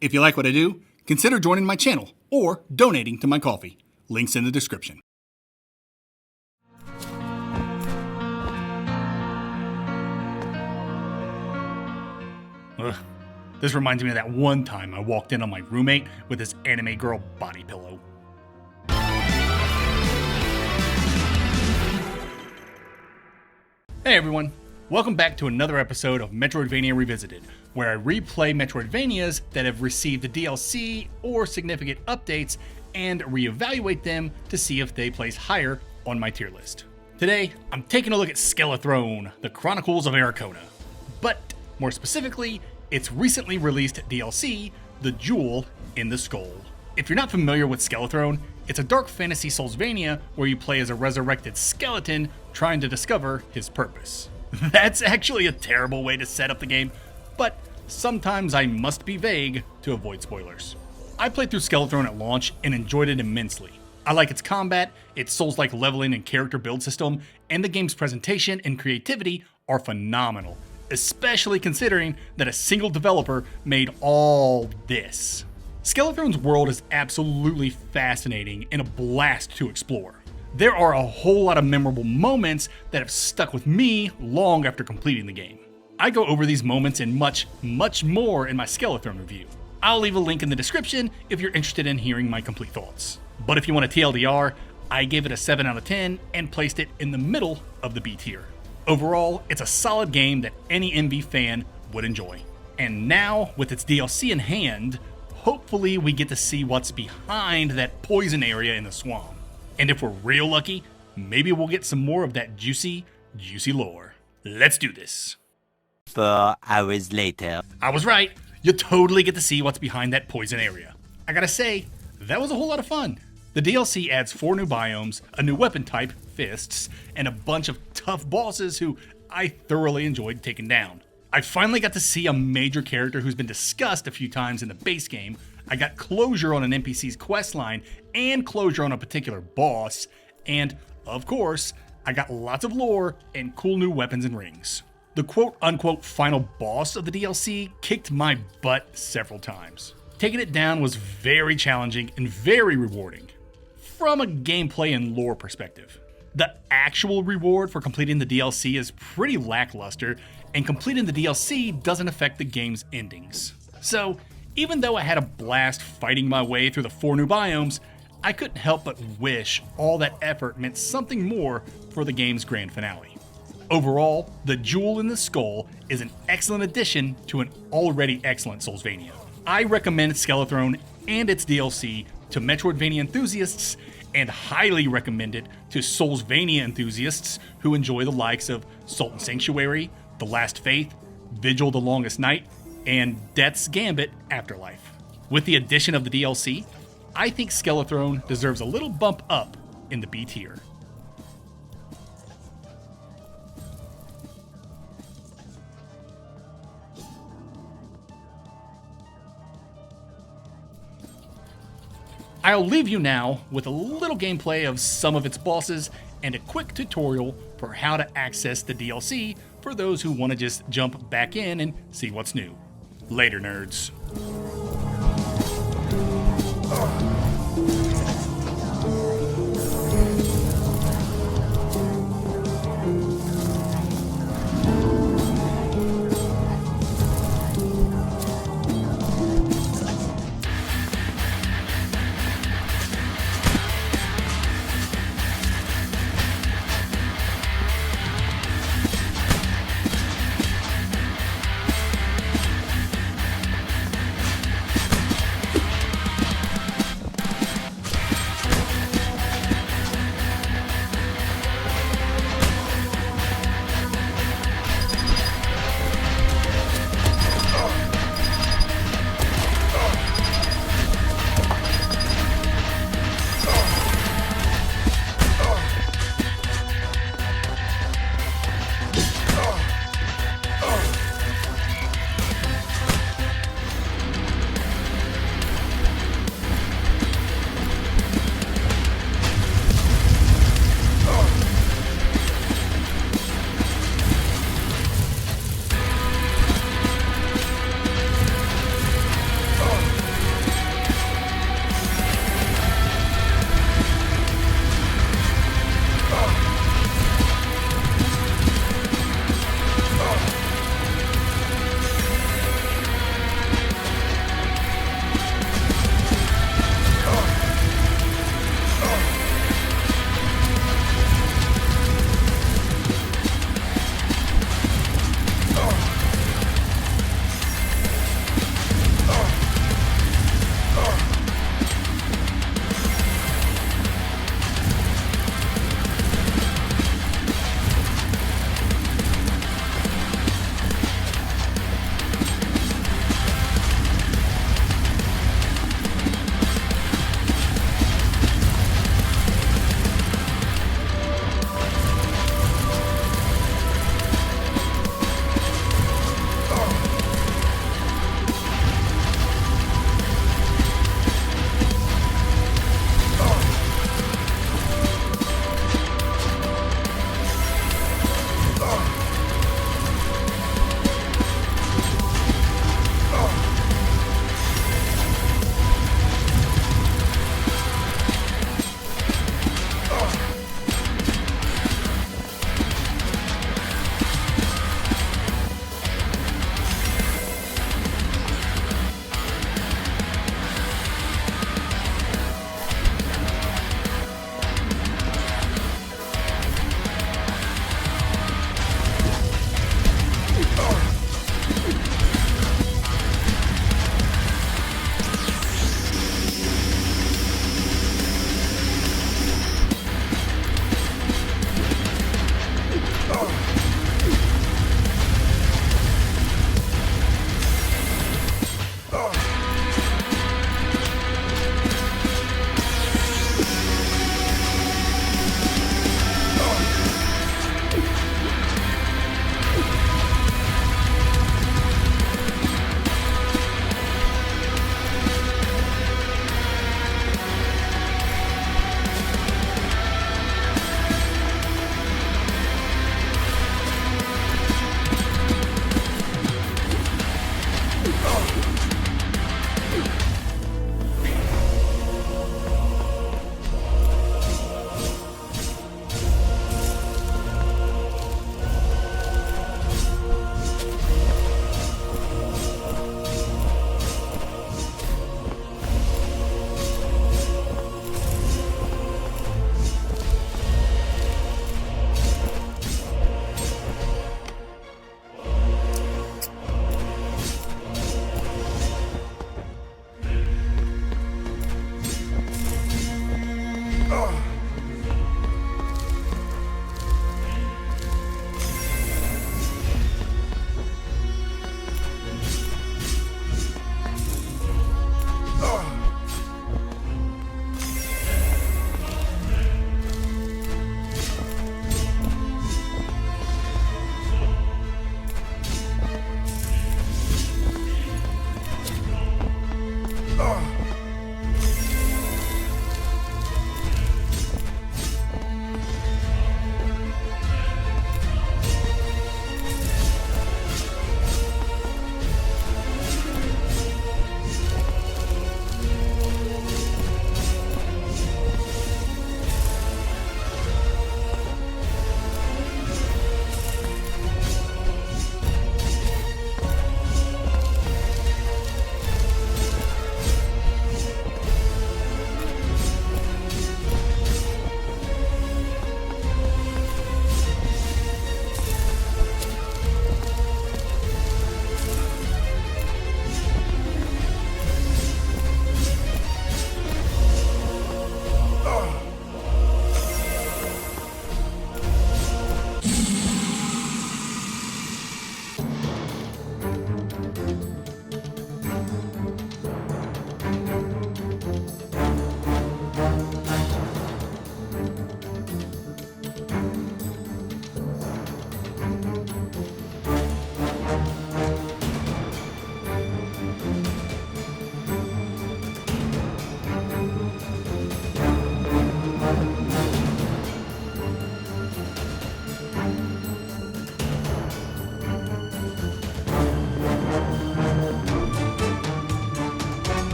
If you like what I do, consider joining my channel or donating to my coffee. Links in the description. Ugh. This reminds me of that one time I walked in on my roommate with his anime girl body pillow. Hey everyone, welcome back to another episode of Metroidvania Revisited, where I replay Metroidvanias that have received a DLC or significant updates and reevaluate them to see if they place higher on my tier list. Today, I'm taking a look at Skelethrone, the Chronicles of Arakona, but more specifically, its recently released DLC, The Jewel in the Skull. If you're not familiar with Skelethrone, it's a dark fantasy Soulsvania where you play as a resurrected skeleton trying to discover his purpose. That's actually a terrible way to set up the game, but sometimes I must be vague to avoid spoilers. I played through Skelethrone at launch and enjoyed it immensely. I like its combat, its Souls-like leveling and character build system, and the game's presentation and creativity are phenomenal, especially considering that a single developer made all this. Skelethrone's world is absolutely fascinating and a blast to explore. There are a whole lot of memorable moments that have stuck with me long after completing the game. I go over these moments and much more in my Skelethrone review. I'll leave a link in the description if you're interested in hearing my complete thoughts. But if you want a TLDR, I gave it a 7 out of 10 and placed it in the middle of the B tier. Overall, it's a solid game that any MV fan would enjoy. And now, with its DLC in hand, hopefully we get to see what's behind that poison area in the swamp. And if we're real lucky, maybe we'll get some more of that juicy lore. Let's do this. 4 hours later. I was right, you totally get to see what's behind that poison area. I gotta say, that was a whole lot of fun. The DLC adds 4 new biomes, a new weapon type, fists, and a bunch of tough bosses who I thoroughly enjoyed taking down. I finally got to see a major character who's been discussed a few times in the base game. I got closure on an NPC's questline and closure on a particular boss, and of course, I got lots of lore and cool new weapons and rings. The quote-unquote final boss of the DLC kicked my butt several times. Taking it down was very challenging and very rewarding, from a gameplay and lore perspective. The actual reward for completing the DLC is pretty lackluster, and completing the DLC doesn't affect the game's endings. So, even though I had a blast fighting my way through the 4 new biomes, I couldn't help but wish all that effort meant something more for the game's grand finale. Overall, The Jewel in the Skull is an excellent addition to an already excellent Soulsvania. I recommend Skelethrone and its DLC to Metroidvania enthusiasts, and highly recommend it to Soulsvania enthusiasts who enjoy the likes of Sultan Sanctuary, The Last Faith, Vigil the Longest Night, and Death's Gambit Afterlife. With the addition of the DLC, I think Skelethrone deserves a little bump up in the B tier. I'll leave you now with a little gameplay of some of its bosses and a quick tutorial for how to access the DLC for those who want to just jump back in and see what's new. Later, nerds.